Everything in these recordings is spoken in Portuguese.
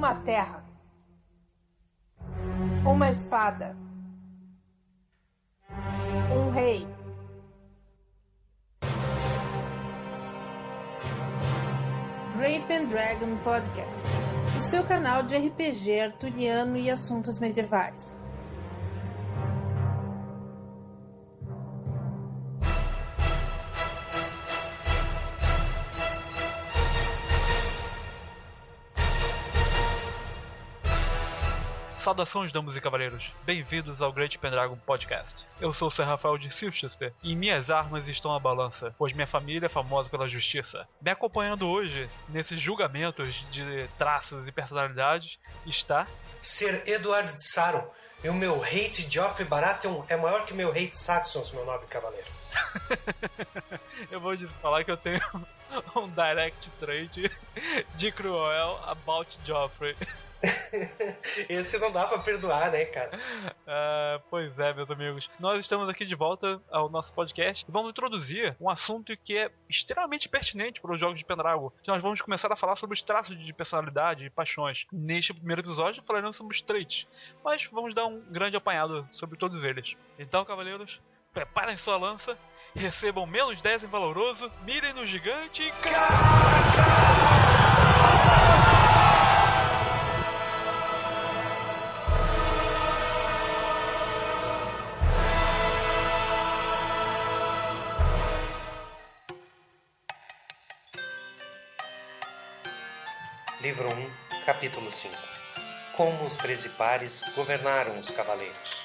Uma terra. Uma espada. Um rei. Great Pendragon Podcast, o seu canal de RPG arturiano e assuntos medievais. Saudações, damas e cavaleiros, bem-vindos ao Great Pendragon Podcast. Eu sou o Sr. Rafael de Silchester e minhas armas estão à balança, pois minha família é famosa pela justiça. Me acompanhando hoje, nesses julgamentos de traços e personalidades, está... Ser Eduardo de Saron, e o meu hate de Joffrey Baratheon é maior que meu hate Saxons, meu nobre cavaleiro. Eu vou falar que eu tenho um direct trade de Cruel about Joffrey. Esse não dá pra perdoar, né, cara? Pois é, meus amigos. Nós estamos aqui de volta ao nosso podcast e vamos introduzir um assunto que é extremamente pertinente para os jogos de Pendragon. Nós vamos começar a falar sobre os traços de personalidade e paixões. Neste primeiro episódio falaremos sobre os traits, mas vamos dar um grande apanhado sobre todos eles. Então, cavaleiros, preparem sua lança, recebam menos 10 em valoroso, mirem no gigante e... Livro 1, Capítulo 5. Como os 13 pares governaram os cavaleiros.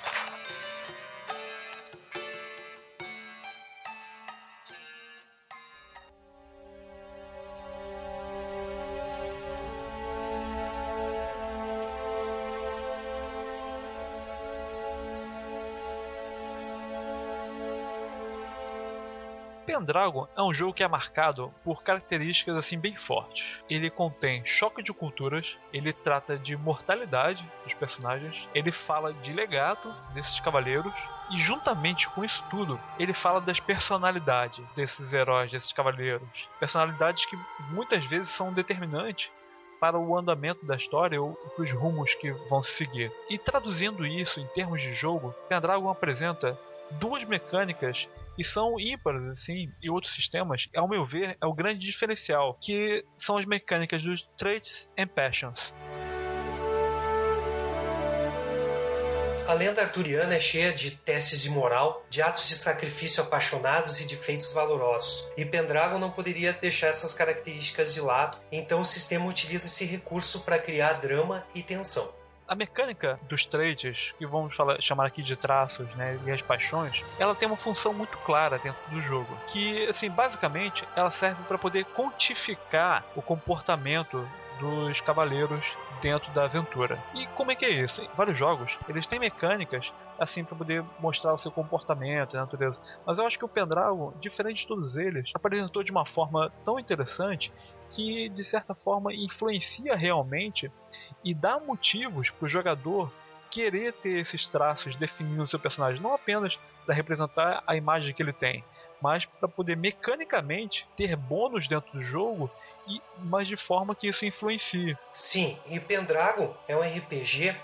Pendragon é um jogo que é marcado por características assim bem fortes. Ele contém choque de culturas, ele trata de mortalidade dos personagens, ele fala de legado desses cavaleiros e juntamente com isso tudo, ele fala das personalidades desses heróis, desses cavaleiros. Personalidades que muitas vezes são determinantes para o andamento da história ou para os rumos que vão se seguir. E traduzindo isso em termos de jogo, Pendragon apresenta duas mecânicas que são ímpares, assim, e outros sistemas, ao meu ver, é o grande diferencial, que são as mecânicas dos Traits and Passions. A lenda arturiana é cheia de testes de moral, de atos de sacrifício apaixonados e de feitos valorosos. E Pendragon não poderia deixar essas características de lado, então o sistema utiliza esse recurso para criar drama e tensão. A mecânica dos traits, que vamos chamar aqui de traços, né, e as paixões, ela tem uma função muito clara dentro do jogo, que, assim, basicamente, ela serve para poder quantificar o comportamento dos cavaleiros dentro da aventura. E como é que é isso? Em vários jogos, eles têm mecânicas assim para poder mostrar o seu comportamento e a natureza. Mas eu acho que o Pendragon, diferente de todos eles, apresentou de uma forma tão interessante que, de certa forma, influencia realmente e dá motivos para o jogador querer ter esses traços definindo o seu personagem, não apenas para representar a imagem que ele tem, mas para poder mecanicamente ter bônus dentro do jogo, mas de forma que isso influencie. Sim, e Pendragon é um RPG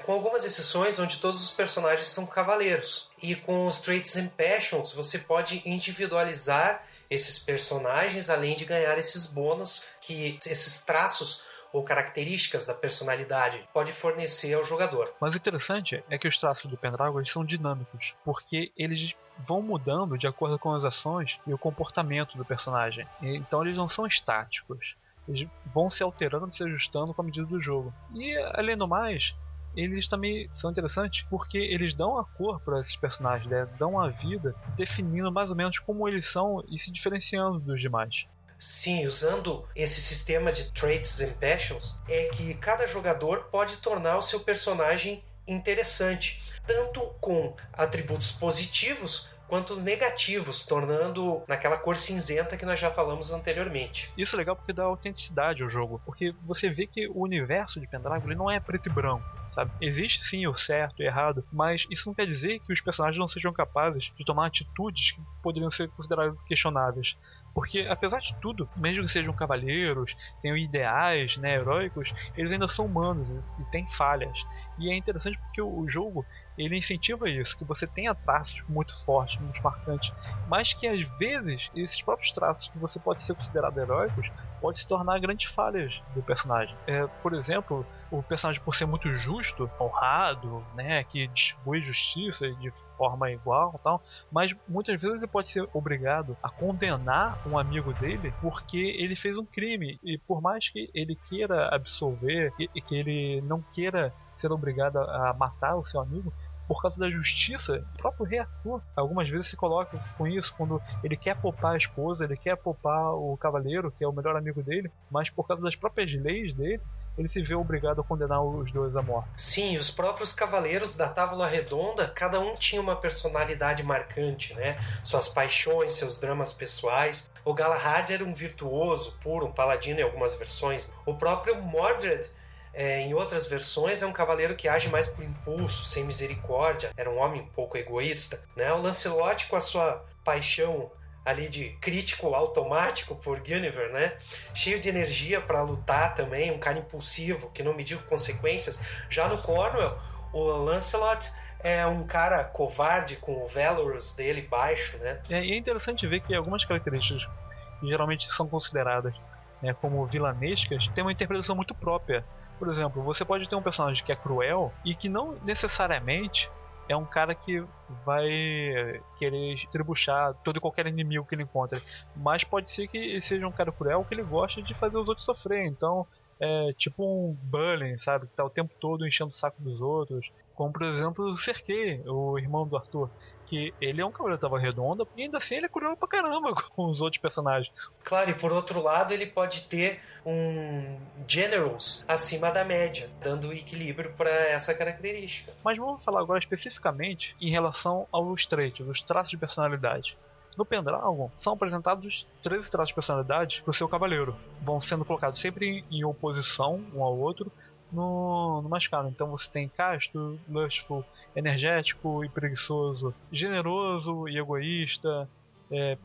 com algumas exceções onde todos os personagens são cavaleiros. E com os Traits and Passions você pode individualizar esses personagens, além de ganhar esses bônus que esses traços ou características da personalidade pode fornecer ao jogador. Mas o interessante é que os traços do Pendragon são dinâmicos, porque eles vão mudando de acordo com as ações e o comportamento do personagem. Então eles não são estáticos, eles vão se alterando, se ajustando com a medida do jogo. E além do mais, eles também são interessantes porque eles dão a cor para esses personagens, né? Dão a vida, definindo mais ou menos como eles são e se diferenciando dos demais. Sim, usando esse sistema de Traits and Passions, é que cada jogador pode tornar o seu personagem interessante, tanto com atributos positivos quanto os negativos, tornando naquela cor cinzenta que nós já falamos anteriormente. Isso é legal porque dá autenticidade ao jogo, porque você vê que o universo de Pendragon ele não é preto e branco, sabe? Existe sim o certo e o errado, mas isso não quer dizer que os personagens não sejam capazes de tomar atitudes que poderiam ser consideradas questionáveis. Porque, apesar de tudo, mesmo que sejam cavaleiros, tenham ideais, né, heróicos, eles ainda são humanos e têm falhas. E é interessante porque o jogo ele incentiva isso, que você tenha traços muito fortes, muito marcantes, mas que às vezes esses próprios traços que você pode ser considerado heróicos pode se tornar grandes falhas do personagem. Por exemplo, o personagem por ser muito justo, honrado, né, que distribui justiça de forma igual, tal, mas muitas vezes ele pode ser obrigado a condenar um amigo dele porque ele fez um crime, e por mais que ele queira absolver e que ele não queira ser obrigado a matar o seu amigo, por causa da justiça, o próprio rei Arthur algumas vezes se coloca com isso, quando ele quer poupar a esposa, ele quer poupar o cavaleiro, que é o melhor amigo dele, mas por causa das próprias leis dele, ele se vê obrigado a condenar os dois à morte. Sim, os próprios cavaleiros da Távola Redonda, cada um tinha uma personalidade marcante, né? Suas paixões, seus dramas pessoais. O Galahad era um virtuoso, puro, um paladino em algumas versões. O próprio Mordred, em outras versões, é um cavaleiro que age mais por impulso, sem misericórdia. Era um homem um pouco egoísta, né? O Lancelot, com a sua paixão ali de crítico automático por Guinevere, né? Cheio de energia para lutar também, um cara impulsivo, que não mediu consequências. Já no Cornwell, o Lancelot é um cara covarde, com o Valorous dele baixo, né? E é interessante ver que algumas características que geralmente são consideradas, né, como vilanescas, têm uma interpretação muito própria. Por exemplo, você pode ter um personagem que é cruel e que não necessariamente é um cara que vai querer tribuchar todo e qualquer inimigo que ele encontra, mas pode ser que ele seja um cara cruel que ele gosta de fazer os outros sofrer. Então é tipo um Bully, sabe, que tá o tempo todo enchendo o saco dos outros, como por exemplo o Serkei, o irmão do Arthur, que ele é um cavaleiro da Távola Redonda e ainda assim ele é cruel pra caramba com os outros personagens. Claro, e por outro lado ele pode ter um Generals acima da média, dando equilíbrio para essa característica. Mas vamos falar agora especificamente em relação aos traits, os traços de personalidade. No Pendragon, são apresentados 13 traços de personalidade para o seu cavaleiro. Vão sendo colocados sempre em oposição um ao outro numa escala. Então você tem casto, lustful, energético e preguiçoso, generoso e egoísta,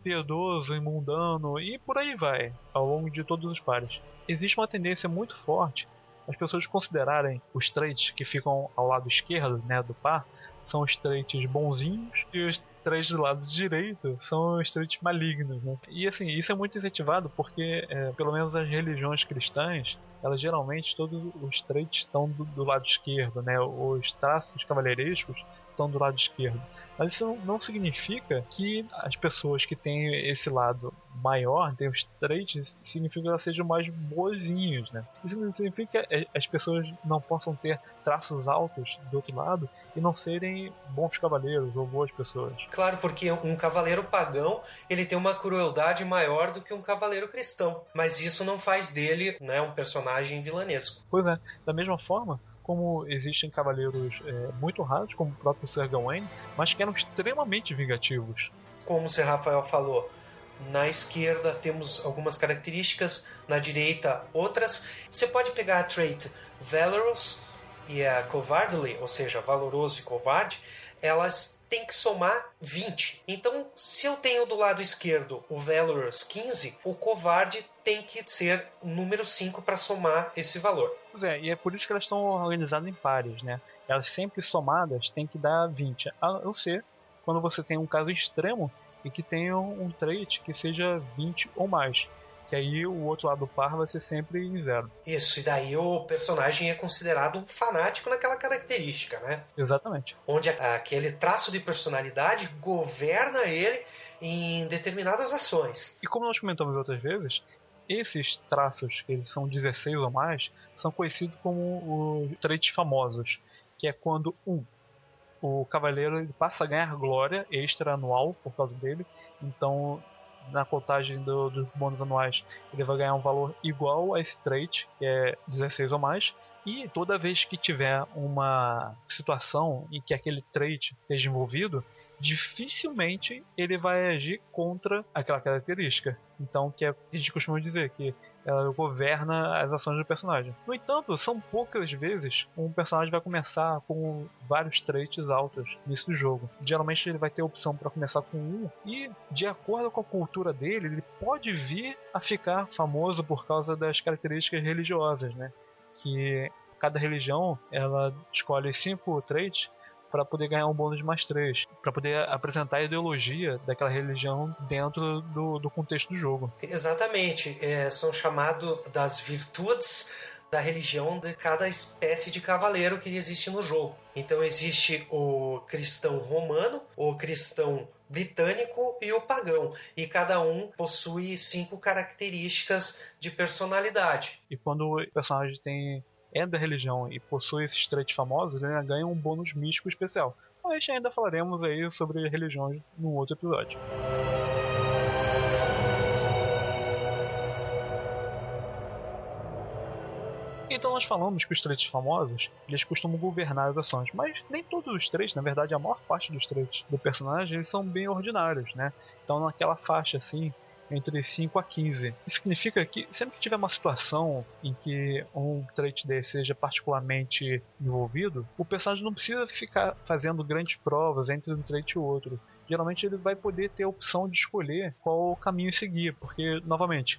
piedoso e mundano, e por aí vai, ao longo de todos os pares. Existe uma tendência muito forte as pessoas considerarem os traits que ficam ao lado esquerdo, né, do par, são os traits bonzinhos, e os traits do lado direito são os traits malignos, né? E assim, isso é muito incentivado porque, pelo menos as religiões cristãs, elas geralmente, todos os traits estão do lado esquerdo, né? Os traços cavaleirescos estão do lado esquerdo. Mas isso não significa que as pessoas que têm esse lado maior, têm os traits, significa que elas sejam mais boazinhos, né? Isso não significa que as pessoas não possam ter traços altos do outro lado e não serem bons cavaleiros ou boas pessoas. Claro, porque um cavaleiro pagão, ele tem uma crueldade maior do que um cavaleiro cristão. Mas isso não faz dele, né, um personagem vilanesco. Pois é, da mesma forma como existem cavaleiros muito raros, como o próprio Sir Gawain, mas que eram extremamente vingativos. Como o Sir Rafael falou, na esquerda temos algumas características, na direita outras. Você pode pegar a trait Valorous e a Cowardly, ou seja, valoroso e covarde, elas têm que somar 20. Então, se eu tenho do lado esquerdo o Valorous 15, o covarde tem que ser o número 5 para somar esse valor. Pois é, e é por isso que elas estão organizadas em pares, né? Elas sempre somadas têm que dar 20, a não ser quando você tem um caso extremo e que tenha um trait que seja 20 ou mais. Que aí o outro lado do par vai ser sempre em 0. Isso, e daí o personagem é considerado um fanático naquela característica, né? Exatamente. Onde aquele traço de personalidade governa ele em determinadas ações. E como nós comentamos outras vezes, esses traços, que eles são 16 ou mais, são conhecidos como os traits famosos, que é quando o cavaleiro ele passa a ganhar glória extra anual por causa dele. Então, na contagem dos bônus anuais, ele vai ganhar um valor igual a esse trait, que é 16 ou mais. E toda vez que tiver uma situação em que aquele trait esteja envolvido, dificilmente ele vai agir contra aquela característica. Então, que a gente costuma dizer que ela governa as ações do personagem. No entanto, são poucas vezes um personagem vai começar com vários traits altos no início do jogo. Geralmente ele vai ter a opção para começar com um, e de acordo com a cultura dele, ele pode vir a ficar famoso por causa das características religiosas, né? Que cada religião ela escolhe 5 traits para poder ganhar um bônus de +3, para poder apresentar a ideologia daquela religião dentro do contexto do jogo. Exatamente, são chamados das virtudes da religião de cada espécie de cavaleiro que existe no jogo. Então existe o cristão romano, o cristão britânico e o pagão, e cada um possui 5 características de personalidade. E quando o personagem é da religião e possui esses traits famosos, ele ganha um bônus místico especial. Mas ainda falaremos aí sobre religiões num outro episódio. Então nós falamos que os traits famosos, eles costumam governar as ações, mas nem todos os traits, na verdade a maior parte dos traits do personagem, eles são bem ordinários, né? Então naquela faixa assim, entre 5 a 15. Isso significa que sempre que tiver uma situação em que um trait desse seja particularmente envolvido, o personagem não precisa ficar fazendo grandes provas entre um trait e o outro. Geralmente ele vai poder ter a opção de escolher qual caminho seguir, porque, novamente,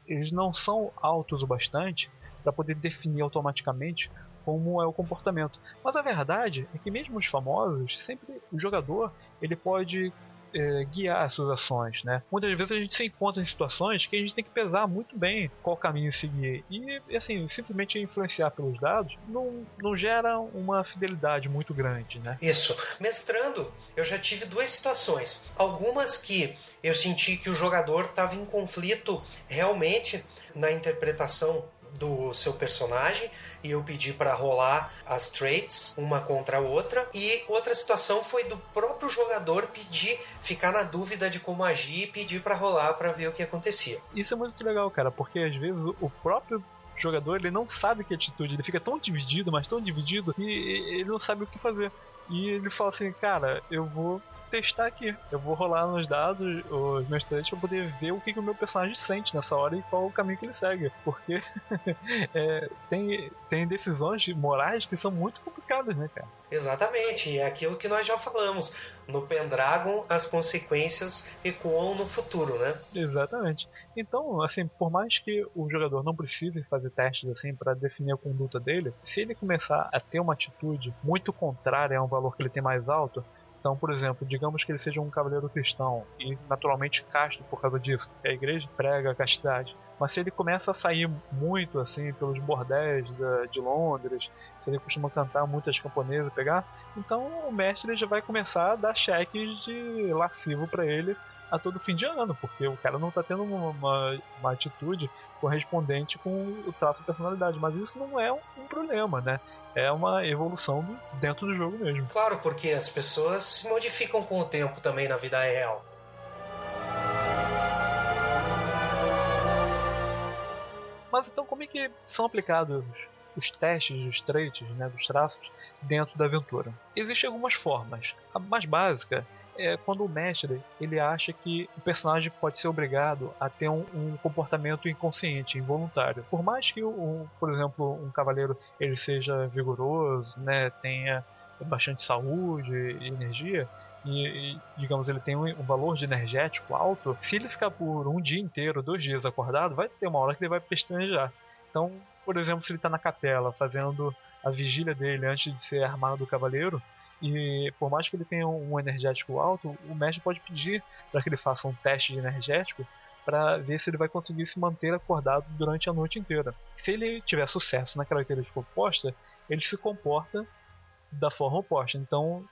eles não são altos o bastante para poder definir automaticamente como é o comportamento. Mas a verdade é que mesmo os famosos, sempre o jogador ele pode guiar as suas ações, né? Muitas vezes a gente se encontra em situações que a gente tem que pesar muito bem qual caminho seguir, e assim, simplesmente influenciar pelos dados não gera uma fidelidade muito grande, né? Isso. Mestrando, eu já tive 2 situações. Algumas que eu senti que o jogador estava em conflito realmente na interpretação do seu personagem, e eu pedi para rolar as traits uma contra a outra, e outra situação foi do próprio jogador ficar na dúvida de como agir e pedir para rolar para ver o que acontecia. Isso é muito legal, cara, porque às vezes o próprio jogador ele não sabe que atitude, ele fica tão dividido, mas tão dividido, que ele não sabe o que fazer. E ele fala assim, cara, eu vou testar aqui. Eu vou rolar nos dados os meus traits para poder ver o que o meu personagem sente nessa hora e qual o caminho que ele segue. Porque tem decisões morais que são muito complicadas, né, cara? Exatamente, é aquilo que nós já falamos. No Pendragon, as consequências ecoam no futuro, né? Exatamente. Então, assim, por mais que o jogador não precise fazer testes assim para definir a conduta dele, se ele começar a ter uma atitude muito contrária a um valor que ele tem mais alto, então, por exemplo, digamos que ele seja um cavaleiro cristão e naturalmente casto por causa disso, porque a igreja prega a castidade. Mas se ele começa a sair muito assim pelos bordéis de Londres, se ele costuma cantar muitas camponesas, pegar, então o mestre já vai começar a dar cheques de lascivo para ele a todo fim de ano, porque o cara não está tendo uma atitude correspondente com o traço de personalidade. Mas isso não é um problema, né? É uma evolução dentro do jogo mesmo. Claro, porque as pessoas se modificam com o tempo também na vida real. Mas então como é que são aplicados os testes dos traits, né, dos traços, dentro da aventura? Existem algumas formas. A mais básica é quando o mestre ele acha que o personagem pode ser obrigado a ter um comportamento inconsciente, involuntário. Por mais que, por exemplo, um cavaleiro ele seja vigoroso, né, tenha bastante saúde e energia, e digamos ele tem um valor de energético alto, se ele ficar por um dia inteiro, 2 dias acordado, vai ter uma hora que ele vai pestanejar. Então, por exemplo, se ele está na capela fazendo a vigília dele antes de ser armado do cavaleiro, e por mais que ele tenha um energético alto, o mestre pode pedir para que ele faça um teste de energético para ver se ele vai conseguir se manter acordado durante a noite inteira. Se ele tiver sucesso na característica oposta, ele se comporta da forma oposta. Então,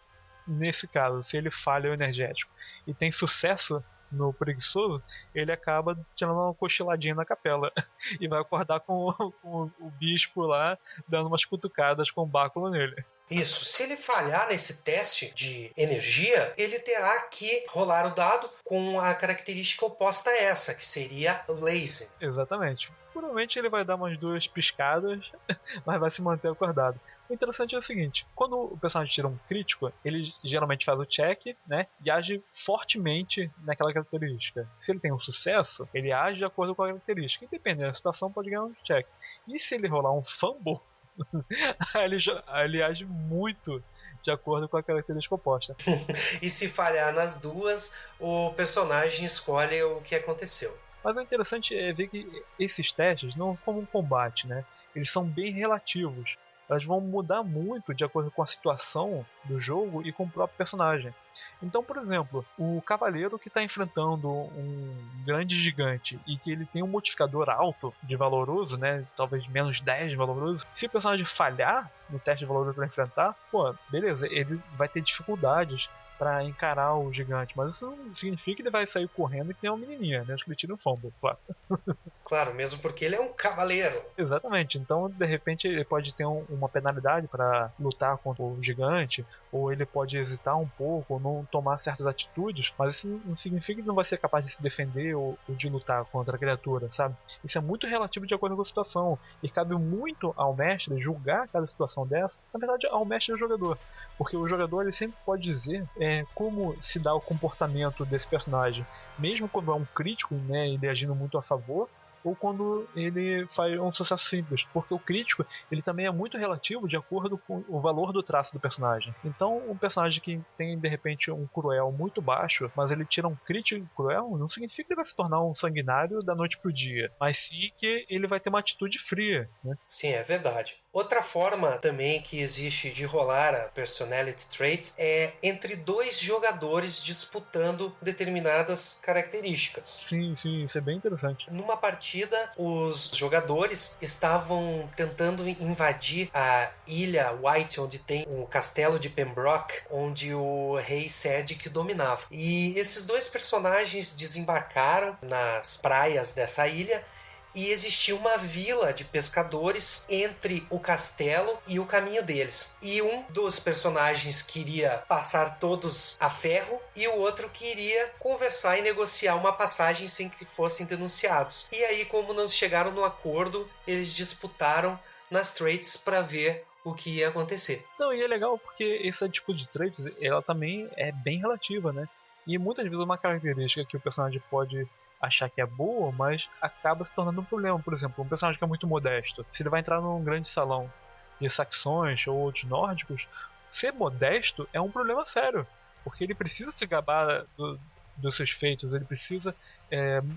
nesse caso, se ele falha o energético e tem sucesso no preguiçoso, ele acaba tirando uma cochiladinha na capela e vai acordar com o bispo lá dando umas cutucadas com o báculo nele. Isso. Se ele falhar nesse teste de energia, ele terá que rolar o dado com a característica oposta a essa, que seria lazy. Exatamente. Provavelmente ele vai dar umas 2 piscadas, mas vai se manter acordado. O interessante é o seguinte, quando o personagem tira um crítico, ele geralmente faz o check, né, e age fortemente naquela característica. Se ele tem um sucesso, ele age de acordo com a característica. E dependendo da situação, pode ganhar um check. E se ele rolar um fumble, ele age muito de acordo com a característica oposta. E se falhar nas duas, o personagem escolhe o que aconteceu. Mas o interessante é ver que esses testes não são como um combate, né? Eles são bem relativos. Elas vão mudar muito de acordo com a situação do jogo e com o próprio personagem. Então, por exemplo, o cavaleiro que está enfrentando um grande gigante e que ele tem um modificador alto de valoroso, né, talvez menos 10 de valoroso, se o personagem falhar no teste de valoroso para enfrentar, pô, beleza, ele vai ter dificuldades para encarar o gigante, mas isso não significa que ele vai sair correndo que nem uma menininha, mesmo que ele tire um fumble, claro. Claro, mesmo porque ele é um cavaleiro. Exatamente, então de repente ele pode ter uma penalidade para lutar contra o gigante, ou ele pode hesitar um pouco, ou não tomar certas atitudes, mas isso não significa que ele não vai ser capaz de se defender ou de lutar contra a criatura, sabe? Isso é muito relativo de acordo com a situação, e cabe muito ao mestre julgar cada situação dessa, na verdade ao mestre e ao jogador, porque o jogador ele sempre pode dizer como se dá o comportamento desse personagem, mesmo quando é um crítico, né, ele agindo muito a favor, ou quando ele faz um sucesso simples, porque o crítico ele também é muito relativo de acordo com o valor do traço do personagem. Então um personagem que tem de repente um cruel muito baixo, mas ele tira um crítico cruel, não significa que ele vai se tornar um sanguinário da noite pro dia, mas sim que ele vai ter uma atitude fria, né? Sim, é verdade. Outra forma também que existe de rolar a Personality Trait é entre 2 jogadores disputando determinadas características. Sim, isso é bem interessante. Numa partida, os jogadores estavam tentando invadir a ilha White, onde tem o castelo de Pembroke, onde o rei Cedric dominava. E esses 2 personagens desembarcaram nas praias dessa ilha, e existia uma vila de pescadores entre o castelo e o caminho deles. E um dos personagens queria passar todos a ferro e o outro queria conversar e negociar uma passagem sem que fossem denunciados. E aí, como não chegaram no acordo, eles disputaram nas traits para ver o que ia acontecer. Não, e é legal porque esse tipo de traits, ela também é bem relativa, né? E muitas vezes uma característica que o personagem pode achar que é boa, mas acaba se tornando um problema. Por exemplo, um personagem que é muito modesto, se ele vai entrar num grande salão de saxões ou outros nórdicos, ser modesto é um problema sério, porque ele precisa se gabar dos seus feitos, ele precisa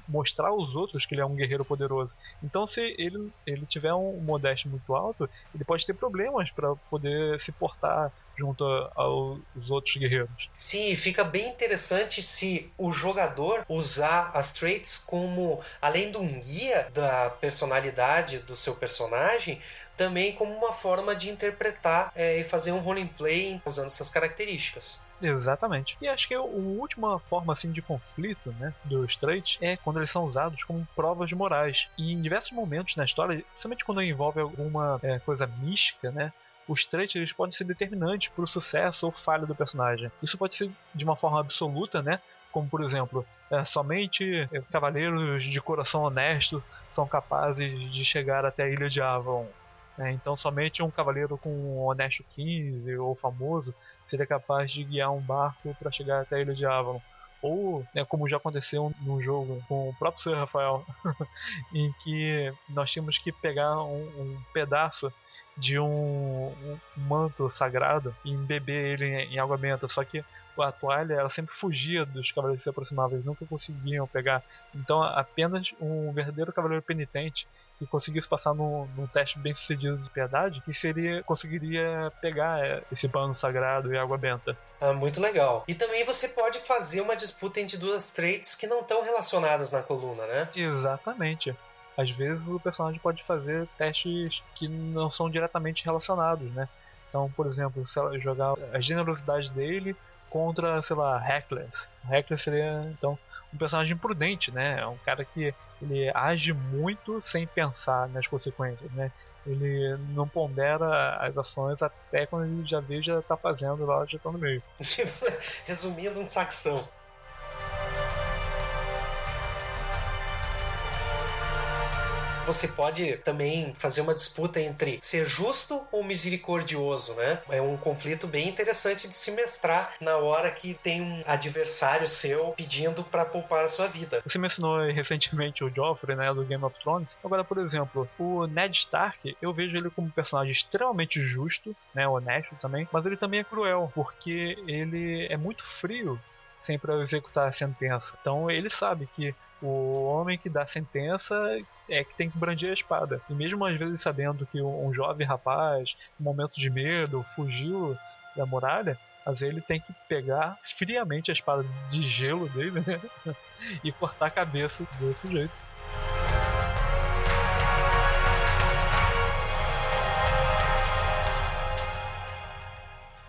mostrar aos outros que ele é um guerreiro poderoso. Então, se ele tiver um modesto muito alto, ele pode ter problemas para poder se portar junto aos outros guerreiros. Sim, fica bem interessante se o jogador usar as traits como, além de um guia da personalidade do seu personagem, também como uma forma de interpretar e fazer um roleplay usando essas características. Exatamente. E acho que a última forma assim de conflito, né, dos traits é quando eles são usados como provas de morais. E em diversos momentos na história, principalmente quando envolve alguma coisa mística, né, os traits eles podem ser determinantes para o sucesso ou falha do personagem. Isso pode ser de uma forma absoluta, né, como por exemplo, somente cavaleiros de coração honesto são capazes de chegar até a Ilha de Avalon. Então somente um cavaleiro com um honesto 15 ou famoso seria capaz de guiar um barco para chegar até a Ilha de Avalon. Ou, como já aconteceu num jogo com o próprio Sr. Rafael, em que nós tínhamos que pegar um pedaço de um manto sagrado e embeber ele em água benta, só que a toalha ela sempre fugia dos cavaleiros que se aproximavam, eles nunca conseguiam pegar. Então apenas um verdadeiro cavaleiro penitente que conseguisse passar num teste bem sucedido de piedade que conseguiria pegar esse pano sagrado e água benta. Muito legal. E também você pode fazer uma disputa entre 2 traits que não estão relacionadas na coluna, né? Exatamente. Às vezes o personagem pode fazer testes que não são diretamente relacionados, né? Então, por exemplo, se ela jogar a generosidade dele contra, sei lá, Reckless. Reckless seria, então, um personagem imprudente, né? É um cara que ele age muito sem pensar nas consequências, né? Ele não pondera as ações até quando ele já vê, já tá fazendo lá, já tá no meio. Resumindo, um saxão. Você pode também fazer uma disputa entre ser justo ou misericordioso, né? É um conflito bem interessante de se mestrar na hora que tem um adversário seu pedindo pra poupar a sua vida. Você mencionou recentemente o Joffrey, né, do Game of Thrones. Agora, por exemplo, o Ned Stark, eu vejo ele como um personagem extremamente justo, né, honesto também, mas ele também é cruel, porque ele é muito frio sempre ao executar a sentença. Então ele sabe que o homem que dá a sentença é que tem que brandir a espada. E mesmo às vezes sabendo que um jovem rapaz, em momento de medo, fugiu da muralha, mas ele tem que pegar friamente a espada de gelo dele, né? E cortar a cabeça desse jeito.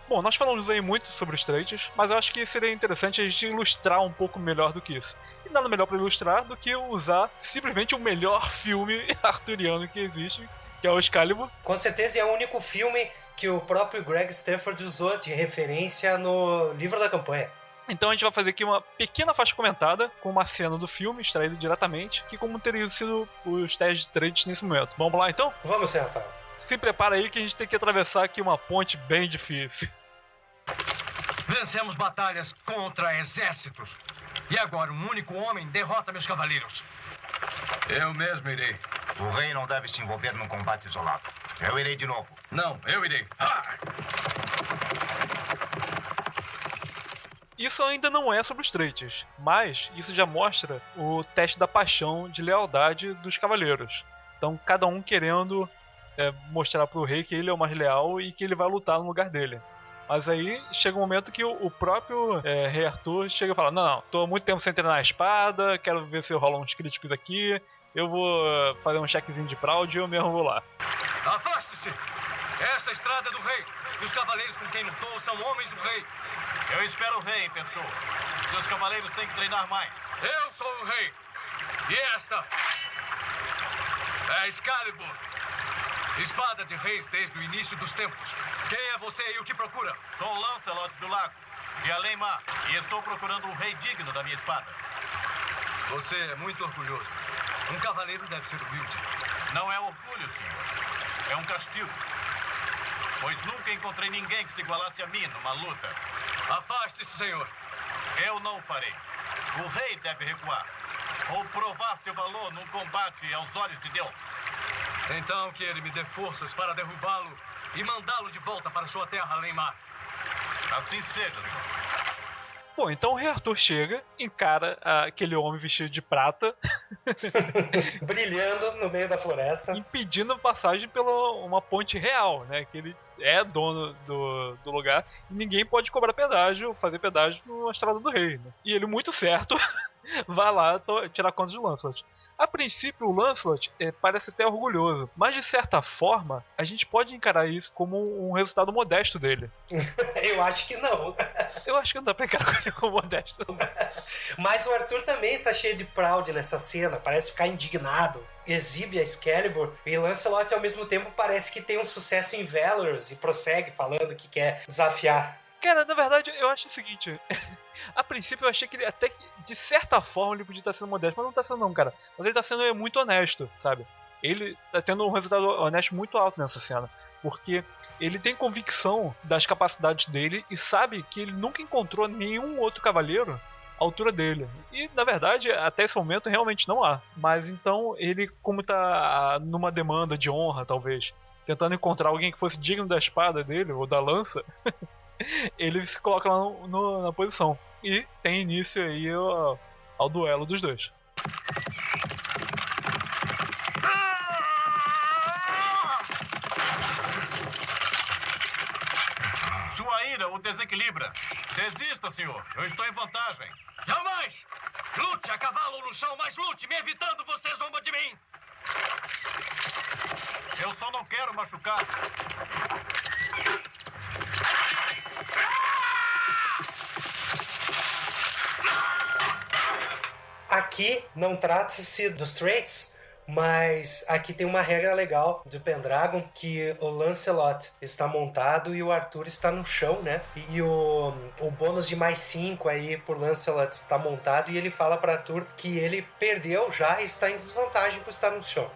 Bom, nós falamos aí muito sobre os traitors, mas eu acho que seria interessante a gente ilustrar um pouco melhor do que isso. E nada melhor para ilustrar do que usar simplesmente o melhor filme arturiano que existe, que é o Excalibur. Com certeza é o único filme que o próprio Greg Stafford usou de referência no livro da campanha. Então a gente vai fazer aqui uma pequena faixa comentada com uma cena do filme, extraída diretamente, que como teriam sido os testes de traits nesse momento. Vamos lá então? Vamos, Sr. Rafael. Se prepara aí que a gente tem que atravessar aqui uma ponte bem difícil. Vencemos batalhas contra exércitos. E agora um único homem derrota meus cavaleiros. Eu mesmo irei. O rei não deve se envolver num combate isolado. Eu irei de novo. Não, eu irei. Ah! Isso ainda não é sobre os traitors, mas isso já mostra o teste da paixão de lealdade dos cavaleiros. Então cada um querendo mostrar pro rei que ele é o mais leal e que ele vai lutar no lugar dele. Mas aí chega um momento que o próprio rei Arthur chega e fala: não, tô há muito tempo sem treinar a espada, quero ver se rolam uns críticos aqui, eu vou fazer um checkzinho de proud e eu mesmo vou lá. Afaste-se! Esta estrada é do rei. E os cavaleiros com quem lutou são homens do rei. Eu espero o rei em pessoa. Seus cavaleiros têm que treinar mais. Eu sou o rei. E esta é Excalibur. Espada de reis desde o início dos tempos. Quem é você e o que procura? Sou Lancelot do Lago, de Além-Mar, e estou procurando um rei digno da minha espada. Você é muito orgulhoso. Um cavaleiro deve ser humilde. Não é orgulho, senhor. É um castigo. Pois nunca encontrei ninguém que se igualasse a mim numa luta. Afaste-se, senhor. Eu não o farei. O rei deve recuar, ou provar seu valor num combate aos olhos de Deus. Então que ele me dê forças para derrubá-lo e mandá-lo de volta para sua terra, Além-Mar. Assim seja, senhor. Bom, então o rei Arthur chega, encara aquele homem vestido de prata Brilhando no meio da floresta, impedindo a passagem pela uma ponte real, né? Que ele é dono do lugar e ninguém pode cobrar pedágio, fazer pedágio na estrada do rei, né? E ele, muito certo, vai lá tirar conta de Lancelot. A princípio, o Lancelot parece até orgulhoso, mas de certa forma, a gente pode encarar isso como um resultado modesto dele. eu acho que não. Eu acho que não dá pra encarar ele como modesto. Mas o Arthur também está cheio de proud nessa cena, parece ficar indignado. Exibe a Excalibur e Lancelot ao mesmo tempo parece que tem um sucesso em Valorous e prossegue falando que quer desafiar. Cara, na verdade, eu acho o seguinte. A princípio eu achei que ele até de certa forma ele podia estar sendo modesto, mas não tá sendo não, cara. Mas ele tá sendo muito honesto, sabe? Ele tá tendo um resultado honesto muito alto nessa cena, porque ele tem convicção das capacidades dele e sabe que ele nunca encontrou nenhum outro cavaleiro à altura dele. E, na verdade, até esse momento realmente não há. Mas então ele, como tá numa demanda de honra, talvez, tentando encontrar alguém que fosse digno da espada dele, ou da lança, ele se coloca lá na posição. E tem início aí ao duelo dos dois. Sua ira o desequilibra. Desista, senhor. Eu estou em vantagem. Jamais! Lute a cavalo ou no chão, mas lute, me evitando, você zomba de mim! Eu só não quero machucar. Aqui não trata-se dos traits, Mas aqui tem uma regra legal do Pendragon, que o Lancelot está montado e o Arthur está no chão, né? E o bônus de mais 5 aí por Lancelot está montado, e ele fala para Arthur que ele perdeu já e está em desvantagem por estar no chão.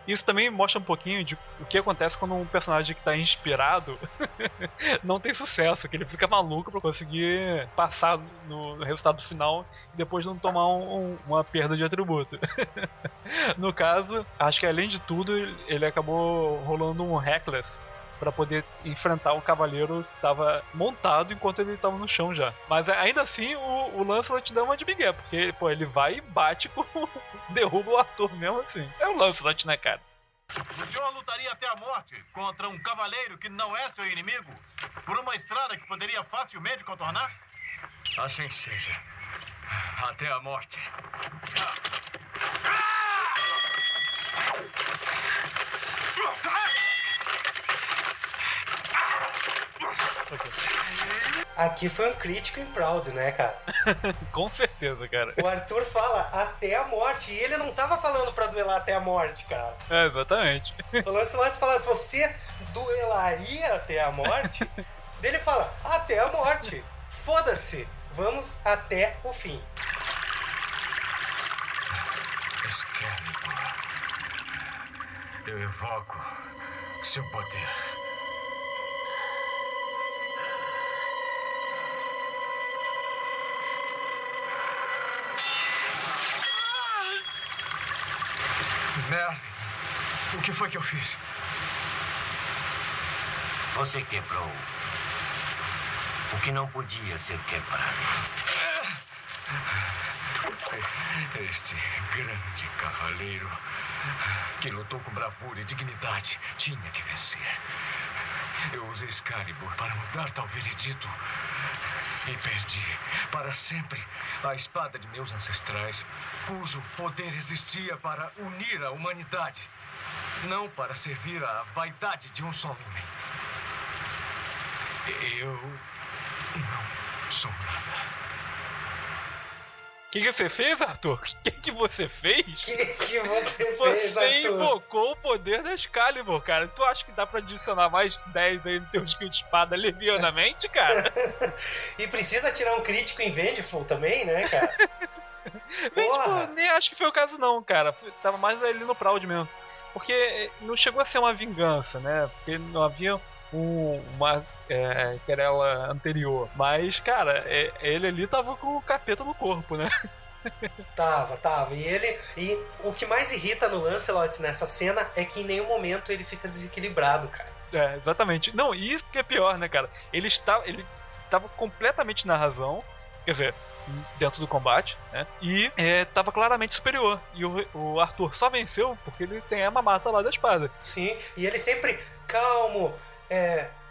Isso também mostra um pouquinho de o que acontece quando um personagem que está inspirado não tem sucesso, que ele fica maluco para conseguir passar no resultado final e depois não tomar uma perda de atributo. No caso, acho que além de tudo, ele acabou rolando um Reckless para poder enfrentar o cavaleiro que estava montado enquanto ele estava no chão já. Mas ainda assim, o Lancelot dá uma de migué, porque pô, ele vai e bate com derruba o Arthur mesmo assim. É o Lancelot, né, cara? O senhor lutaria até a morte contra um cavaleiro que não é seu inimigo? Por uma estrada que poderia facilmente contornar? Assim seja. Até a morte. Aqui foi um crítico em Proud, né, cara? Com certeza, cara. O Arthur fala até a morte, e ele não tava falando pra duelar até a morte, cara. Exatamente. O Lancelot fala, você duelaria até a morte? Ele fala, até a morte. Foda-se, vamos até o fim. Excalibur. Eu evoco seu poder. Merlin, o que foi que eu fiz? Você quebrou o que não podia ser quebrado. Este grande cavaleiro que lutou com bravura e dignidade tinha que vencer. Eu usei Excalibur para mudar tal veredito e perdi para sempre a espada de meus ancestrais, cujo poder existia para unir a humanidade, não para servir à vaidade de um só homem. Eu não sou nada. O que você fez, Arthur? O que você fez? O que você fez, Você Arthur? invocou o poder da Excalibur, cara. Tu acha que dá pra adicionar mais 10 aí no teu skill de espada levianamente, cara? E precisa tirar um crítico em Vengeful também, né, cara? Tipo, nem acho que foi o caso não, cara. Tava mais ali no Proud mesmo. Porque não chegou a ser uma vingança, né? Porque não havia uma querela anterior. Mas, cara, ele ali tava com o capeta no corpo, né? Tava. E o que mais irrita no Lancelot nessa cena é que em nenhum momento ele fica desequilibrado, cara. Exatamente. Não, isso que é pior, né, cara? Ele tava completamente na razão. Quer dizer, dentro do combate, né? E tava claramente superior. E o Arthur só venceu porque ele tem a mamata lá da espada. Sim, e ele sempre calmo.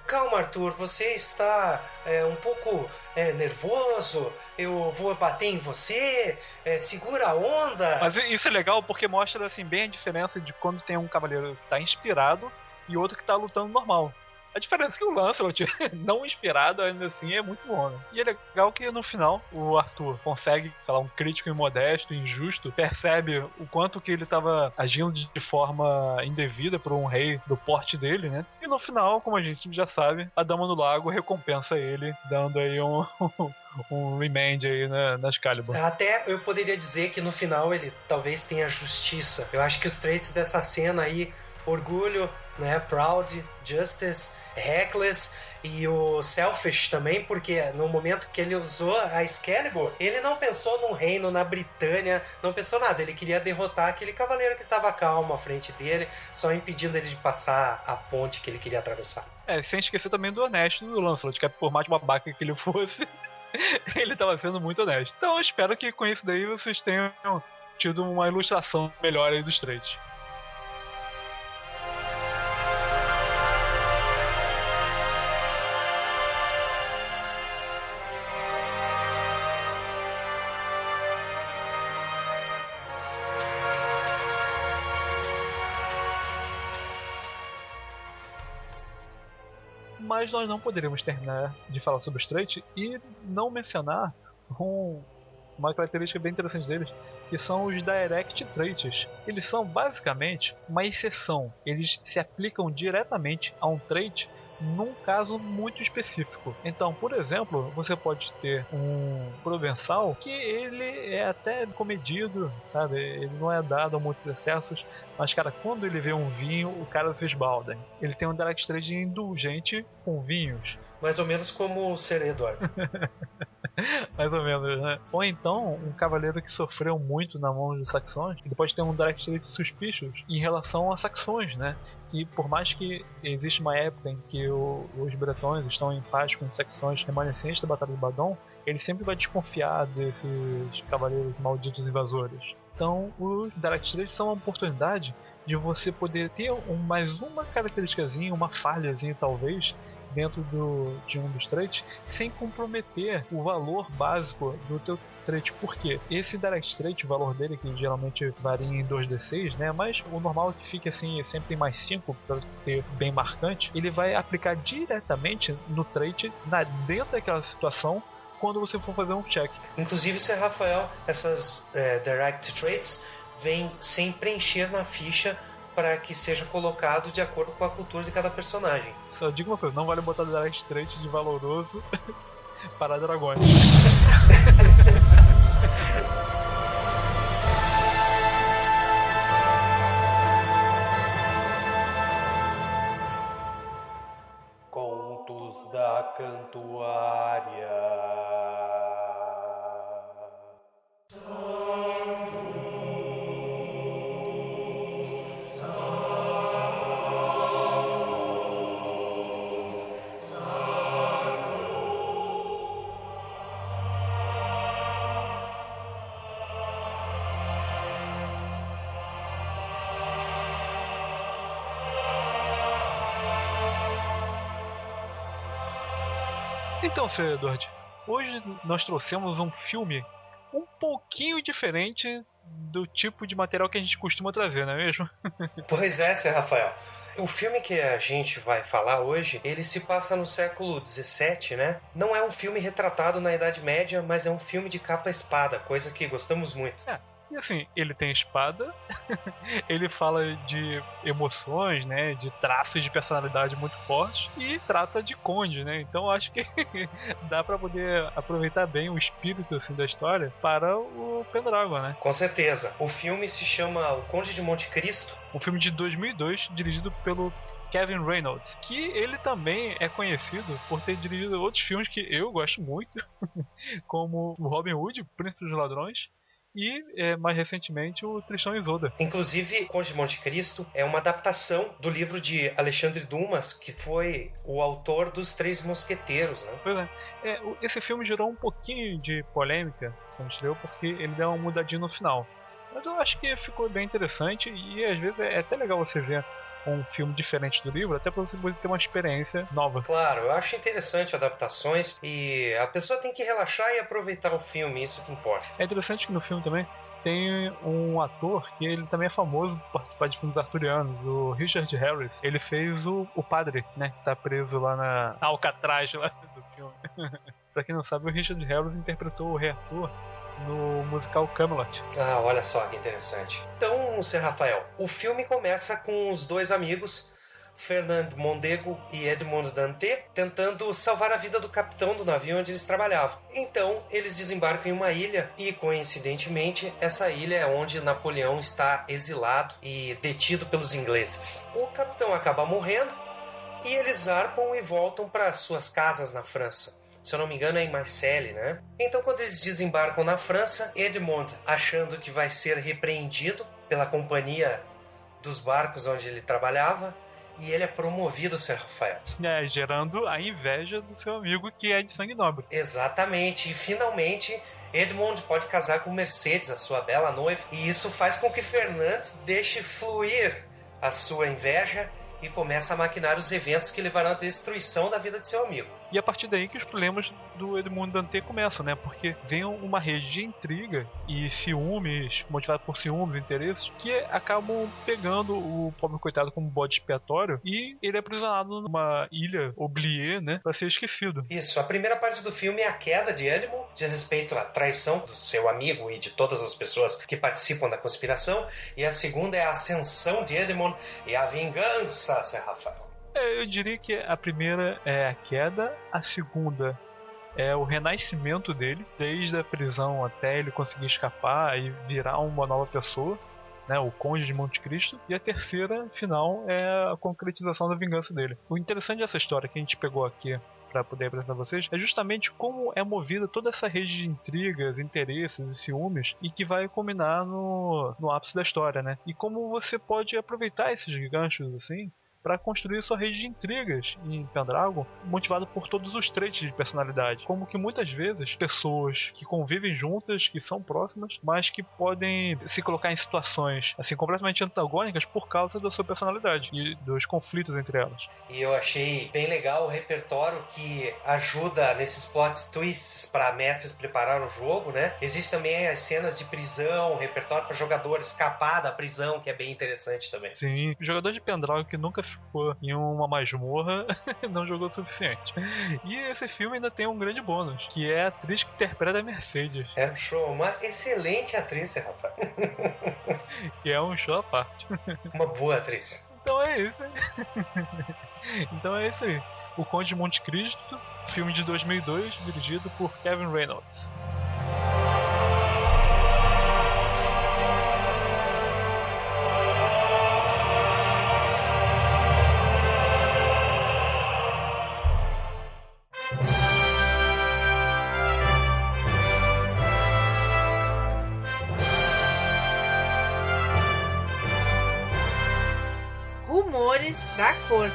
Calma, Arthur, você está um pouco nervoso, eu vou bater em você, segura a onda. Mas isso é legal porque mostra assim, bem a diferença de quando tem um cavaleiro que está inspirado e outro que está lutando normal. A diferença é que o Lancelot, não inspirado, ainda assim, é muito bom, né? E é legal que no final o Arthur consegue, sei lá, um crítico imodesto, injusto, percebe o quanto que ele estava agindo de forma indevida por um rei do porte dele, né? E no final, como a gente já sabe, a Dama do Lago recompensa ele, dando aí um remand aí na Excalibur. Até eu poderia dizer que no final ele talvez tenha justiça. Eu acho que os traits dessa cena aí, orgulho, né, proud, justice, reckless e o selfish também, porque no momento que ele usou a Excalibur, ele não pensou num reino na Britânia, não pensou nada, ele queria derrotar aquele cavaleiro que estava calmo à frente dele, só impedindo ele de passar a ponte que ele queria atravessar. Sem esquecer também do honesto do Lancelot, que por mais babaca que ele fosse, ele estava sendo muito honesto. Então eu espero que com isso daí vocês tenham tido uma ilustração melhor aí dos traits. Mas nós não poderíamos terminar de falar sobre os traits e não mencionar uma característica bem interessante deles, que são os Direct Traits. Eles são basicamente uma exceção. Eles se aplicam diretamente a um trait num caso muito específico. Então, por exemplo, você pode ter um provenzal que ele é até comedido, sabe? Ele não é dado a muitos excessos, mas, cara, quando ele vê um vinho, o cara se esbalda. Ele tem um direct trait indulgente com vinhos. Mais ou menos como o Sir Edward. Mais ou menos, né? Ou então, um cavaleiro que sofreu muito na mão dos saxões, ele pode ter um direct trait suspicious em relação a saxões, né? Que por mais que existe uma época em que os bretões estão em paz com os saxões remanescentes da Batalha de Badon, ele sempre vai desconfiar desses cavaleiros malditos invasores. Então, os direct traits são uma oportunidade de você poder ter mais uma característicazinha, uma falhazinha talvez, dentro de um dos traits, sem comprometer o valor básico do teu trait. Por quê? Esse direct trait, o valor dele, que geralmente varia em 2d6, né? Mas o normal é que fique assim, sempre em mais 5, para ter bem marcante, ele vai aplicar diretamente no trait, dentro daquela situação, quando você for fazer um check. Inclusive, Sr. Rafael, essas direct traits vêm sem preencher na ficha para que seja colocado de acordo com a cultura de cada personagem. Só digo uma coisa, não vale botar direct trait de valoroso para dragões. Contos da Cantuária. Então, Sr. Edward, hoje nós trouxemos um filme um pouquinho diferente do tipo de material que a gente costuma trazer, não é mesmo? Pois é, Sr. Rafael. O filme que a gente vai falar hoje, ele se passa no século XVII, né? Não é um filme retratado na Idade Média, mas é um filme de capa espada, coisa que gostamos muito. E assim, ele tem espada, ele fala de emoções, né, de traços de personalidade muito fortes e trata de conde, né? Então acho que dá pra poder aproveitar bem o espírito assim da história para o Pendragon, né? Com certeza. O filme se chama O Conde de Monte Cristo. Um filme de 2002 dirigido pelo Kevin Reynolds, que ele também é conhecido por ter dirigido outros filmes que eu gosto muito, como o Robin Hood, Príncipe dos Ladrões, e mais recentemente o Tristão e Isolda. Inclusive, Conde de Monte Cristo é uma adaptação do livro de Alexandre Dumas, que foi o autor dos Três Mosqueteiros, né? Pois é. Esse filme gerou um pouquinho de polêmica quando estreou, porque ele deu uma mudadinha no final. Mas eu acho que ficou bem interessante e às vezes é até legal você ver um filme diferente do livro, até para você poder ter uma experiência nova. Claro, eu acho interessante adaptações e a pessoa tem que relaxar e aproveitar o filme, isso que importa. É interessante que no filme também tem um ator que ele também é famoso por participar de filmes arturianos, o Richard Harris. Ele fez o padre, né, que tá preso lá na Alcatraz lá do filme. Pra quem não sabe, o Richard Harris interpretou o Rei Arthur no musical Camelot. Ah, olha só que interessante. Então, Sr. Rafael, o filme começa com os dois amigos, Fernand Mondego e Edmond Dantès, tentando salvar a vida do capitão do navio onde eles trabalhavam. Então, eles desembarcam em uma ilha e, coincidentemente, essa ilha é onde Napoleão está exilado e detido pelos ingleses. O capitão acaba morrendo e eles zarpam e voltam para suas casas na França. Se eu não me engano é em Marseille, né? Então quando eles desembarcam na França, Edmond, achando que vai ser repreendido pela companhia dos barcos onde ele trabalhava, e ele é promovido, Sr. Rafael. Gerando a inveja do seu amigo que é de sangue nobre. Exatamente, e finalmente Edmond pode casar com Mercedes, a sua bela noiva, e isso faz com que Fernand deixe fluir a sua inveja e começa a maquinar os eventos que levarão à destruição da vida de seu amigo. E a partir daí que os problemas do Edmond Dantès começam, né? Porque vem uma rede de intriga e ciúmes, motivado por ciúmes e interesses, que acabam pegando o pobre coitado como bode expiatório e ele é aprisionado numa ilha oubliée, né? Pra ser esquecido. Isso, a primeira parte do filme é a queda de Edmond diz respeito à traição do seu amigo e de todas as pessoas que participam da conspiração. E a segunda é a ascensão de Edmund e a vingança, Sr. Rafael. Eu diria que a primeira é a queda, a segunda é o renascimento dele, desde a prisão até ele conseguir escapar e virar uma nova pessoa, né, o Conde de Monte Cristo. E a terceira, final, é a concretização da vingança dele. O interessante dessa história que a gente pegou aqui para poder apresentar a vocês é justamente como é movida toda essa rede de intrigas, interesses e ciúmes, e que vai culminar no ápice da história, né? E como você pode aproveitar esses ganchos assim para construir sua rede de intrigas em Pendragon, motivado por todos os traits de personalidade. Como que muitas vezes pessoas que convivem juntas, que são próximas, mas que podem se colocar em situações assim completamente antagônicas por causa da sua personalidade e dos conflitos entre elas. E eu achei bem legal o repertório que ajuda nesses plot twists para mestres preparar o jogo, né? Existem também as cenas de prisão, repertório para jogador escapar da prisão, que é bem interessante também. Sim, o jogador de Pendragon que nunca ficou em uma masmorra não jogou o suficiente. E esse filme ainda tem um grande bônus, que é a atriz que interpreta a Mercedes. É um show, uma excelente atriz, Rafael. Que é um show à parte. Uma boa atriz. Então é isso, hein? Então é isso aí. O Conde de Monte Cristo, filme de 2002, dirigido por Kevin Reynolds. Rumores da corte.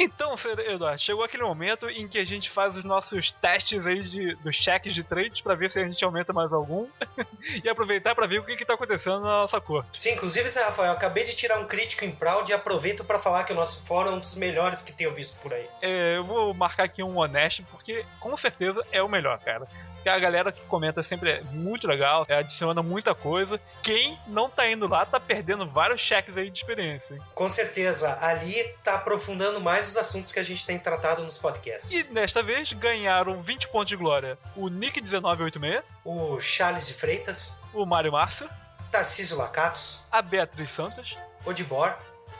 Então, Eduardo, chegou aquele momento em que a gente faz os nossos testes aí dos cheques de trades pra ver se a gente aumenta mais algum e aproveitar pra ver o que tá acontecendo na nossa corte. Sim, inclusive, Zé Rafael, eu acabei de tirar um crítico em Proud e aproveito pra falar que o nosso fórum é um dos melhores que tenho visto por aí. Eu vou marcar aqui um honesto, porque com certeza é o melhor, cara. Porque a galera que comenta sempre é muito legal, adiciona muita coisa. Quem não tá indo lá tá perdendo vários cheques aí de experiência, hein? Com certeza, ali tá aprofundando mais os assuntos que a gente tem tratado nos podcasts. E desta vez ganharam 20 pontos de glória o Nick1986, o Charles de Freitas, o Mário Márcio, Tarcísio Lacatos, a Beatriz Santos, o Dibor,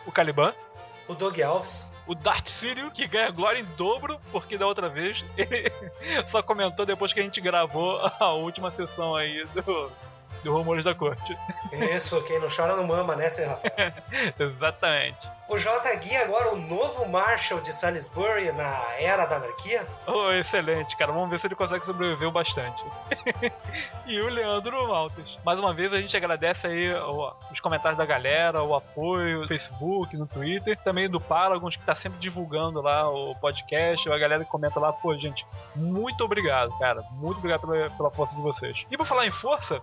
o Caliban, o Doug Alves, o Darth Sírio, que ganha glória em dobro, porque da outra vez ele só comentou depois que a gente gravou a última sessão aí do Rumores da Corte. Isso, quem não chora não mama, né, Sr. Rafael? Exatamente. O J. Gui agora o novo Marshal de Salisbury na Era da Anarquia. Oh, excelente, cara. Vamos ver se ele consegue sobreviver bastante. E o Leandro Maltes. Mais uma vez a gente agradece aí os comentários da galera, o apoio no Facebook, no Twitter, também do Paragons, que tá sempre divulgando lá o podcast, a galera que comenta lá, pô, gente, muito obrigado, cara. Muito obrigado pela força de vocês. E por falar em força,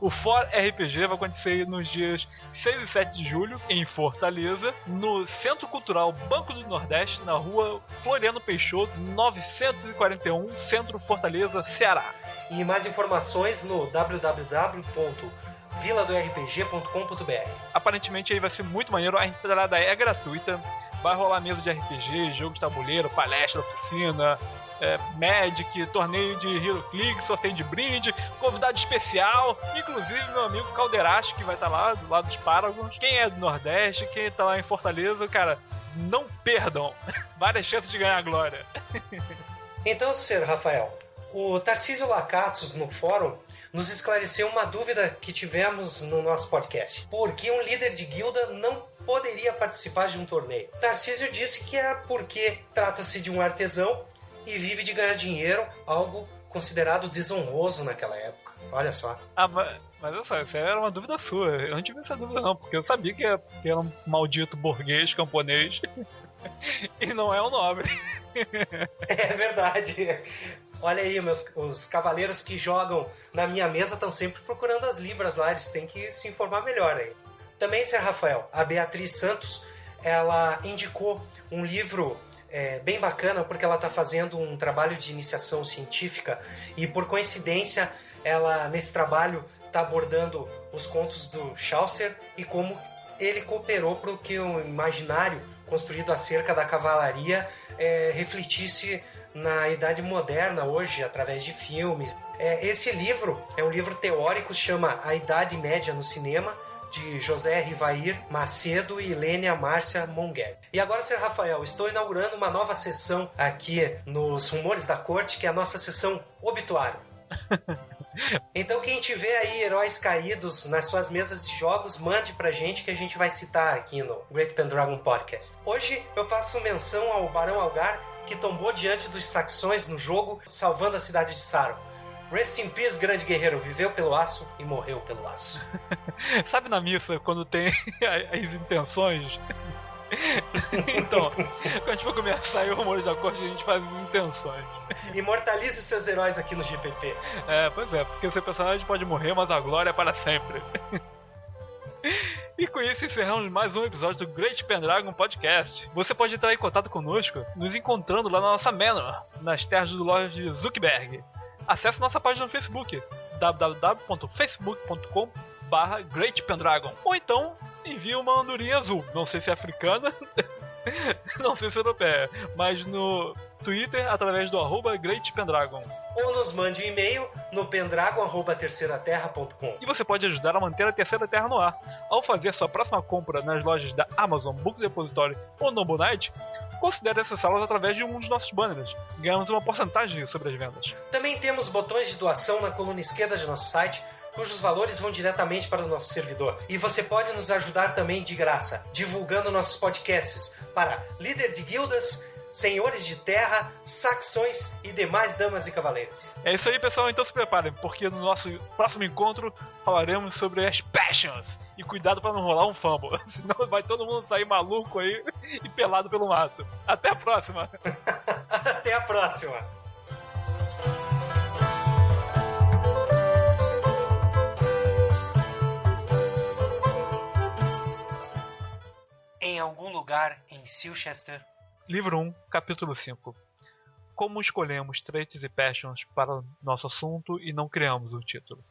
o For RPG vai acontecer nos dias 6 e 7 de julho, em Fortaleza, no Centro Cultural Banco do Nordeste, na rua Floriano Peixoto, 941, Centro Fortaleza, Ceará. E mais informações no www.viladorpg.com.br. Aparentemente aí vai ser muito maneiro, a entrada é gratuita, vai rolar mesa de RPG, jogo de tabuleiro, palestra, oficina, Magic, torneio de HeroClix, sorteio de brinde, convidado especial, inclusive meu amigo Calderache, que vai estar lá, do lado dos Paragons. Quem é do Nordeste, quem tá lá em Fortaleza, cara, não perdam. Várias chances de ganhar a glória. Então, Sr. Rafael, o Tarcísio Lacatos no fórum nos esclareceu uma dúvida que tivemos no nosso podcast. Por que um líder de guilda não poderia participar de um torneio? Tarcísio disse que é porque trata-se de um artesão e vive de ganhar dinheiro, algo considerado desonroso naquela época. Olha só. Ah, mas olha só, essa era uma dúvida sua. Eu não tive essa dúvida não, porque eu sabia que era um maldito burguês camponês e não é um nobre. É verdade. Olha aí, os cavaleiros que jogam na minha mesa estão sempre procurando as libras lá, eles têm que se informar melhor aí. Também, Sr. Rafael, a Beatriz Santos, ela indicou um livro bem bacana, porque ela está fazendo um trabalho de iniciação científica e, por coincidência, ela, nesse trabalho, está abordando os contos do Chaucer e como ele cooperou para que o imaginário construído acerca da cavalaria refletisse na Idade Moderna hoje, através de filmes. Esse livro é um livro teórico, chama A Idade Média no Cinema, de José Rivair Macedo e Lênia Márcia Monguer. E agora, Sr. Rafael, estou inaugurando uma nova sessão aqui nos Rumores da Corte, que é a nossa sessão Obituário. Então, quem tiver aí heróis caídos nas suas mesas de jogos, mande pra gente que a gente vai citar aqui no Great Pendragon Podcast. Hoje eu faço menção ao Barão Algar, que tombou diante dos saxões no jogo, salvando a cidade de Saron. Rest in peace, grande guerreiro. Viveu pelo aço e morreu pelo aço. Sabe na missa, quando tem as intenções? Então, quando a gente for começar aí o Rumores da Corte, a gente faz as intenções. Imortalize seus heróis aqui no GPP. Pois é, porque o seu personagem pode morrer, mas a glória é para sempre. E com isso encerramos mais um episódio do Great Pendragon Podcast. Você pode entrar em contato conosco nos encontrando lá na nossa Manor, nas terras do Lorde de Zuckerberg. Acesse nossa página no Facebook, www.facebook.com/GreatPendragon, ou então envie uma andorinha azul, não sei se é africana, não sei se é europeia, mas no Twitter através do @GreatPendragon. Ou nos mande um e-mail no pendragon@terceiraterra.com. E você pode ajudar a manter a Terceira Terra no ar. Ao fazer sua próxima compra nas lojas da Amazon, Book Depository ou Noble Knight, considere acessá-las através de um dos nossos banners. Ganhamos uma porcentagem sobre as vendas. Também temos botões de doação na coluna esquerda de nosso site, cujos valores vão diretamente para o nosso servidor. E você pode nos ajudar também de graça, divulgando nossos podcasts para líder de guildas, senhores de terra, saxões e demais damas e cavaleiros. É isso aí, pessoal. Então se preparem, porque no nosso próximo encontro falaremos sobre as Passions. E cuidado para não rolar um fumble, senão vai todo mundo sair maluco aí e pelado pelo mato. Até a próxima! Até a próxima! Em algum lugar em Silchester. Livro 1, capítulo 5. Como escolhemos traits e passions para nosso assunto e não criamos o título.